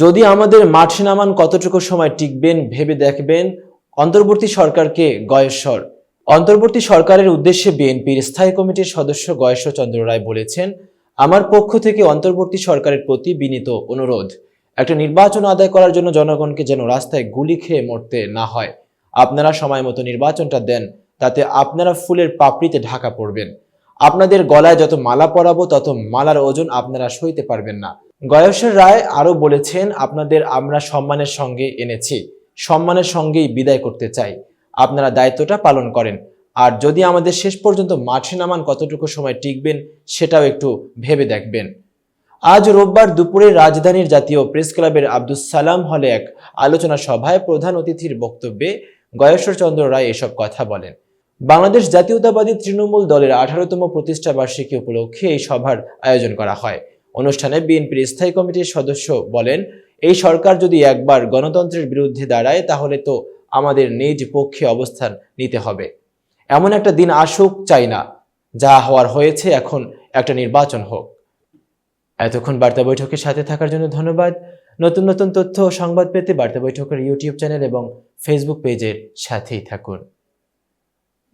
যদি আমাদের মাঠে নামান কতটুকু সময় টিকবেন ভেবে দেখবেন। অন্তর্বর্তী সরকারকে গয়েশ্বর। অন্তর্বর্তী সরকারের উদ্দেশ্যে বিএনপির স্থায়ী কমিটির সদস্য গয়েশ্বর চন্দ্র রায় বলেছেন, আমার পক্ষ থেকে অন্তর্বর্তী সরকারের প্রতি বিনীত অনুরোধ, একটা নির্বাচন আদায় করার জন্য জনগণকে যেন রাস্তায় গুলি খেয়ে মরতে না হয়। আপনারা সময় মতো নির্বাচনটা দেন, তাতে আপনারা ফুলের পাপড়িতে ঢাকা পড়বেন। আপনাদের গলায় যত মালা পরাবো তত মালার ওজন আপনারা সইতে পারবেন না। গয়েশ্বর রায় আরো বলেছেন, আপনাদের আমরা সম্মানের সঙ্গে এনেছি, সম্মানের সঙ্গেই বিদায় করতে চাই। আপনারা দায়িত্বটা পালন করেন। আর যদি আমাদের শেষ পর্যন্ত মাঠে নামান কতটুকু সময় টিকবেন সেটাও একটু ভেবে দেখবেন। আজ রোববার দুপুরে রাজধানীর জাতীয় প্রেস ক্লাবের আব্দুস সালাম হলে এক আলোচনা সভায় প্রধান অতিথির বক্তব্যে গয়েশ্বর চন্দ্র রায় এসব কথা বলেন। বাংলাদেশ জাতীয়তাবাদী তৃণমূল দলের 18তম প্রতিষ্ঠা বার্ষিকী উপলক্ষে এই সভার আয়োজন করা হয়। অনুষ্ঠানে বিএনপির স্থায়ী কমিটির সদস্য বলেন, এই সরকার যদি একবার গণতন্ত্রের বিরুদ্ধে দাঁড়ায় তাহলে তো আমাদের নিজ পক্ষে অবস্থান নিতে হবে। এমন একটা দিন আসুক চাই না, যা হওয়ার হয়েছে, এখন একটা নির্বাচন হোক। এতক্ষণ বার্তা বৈঠকের সাথে থাকার জন্য ধন্যবাদ। নতুন নতুন তথ্য ও সংবাদ পেতে বার্তা বৈঠকের ইউটিউব চ্যানেল এবং ফেসবুক পেজের সাথেই থাকুন।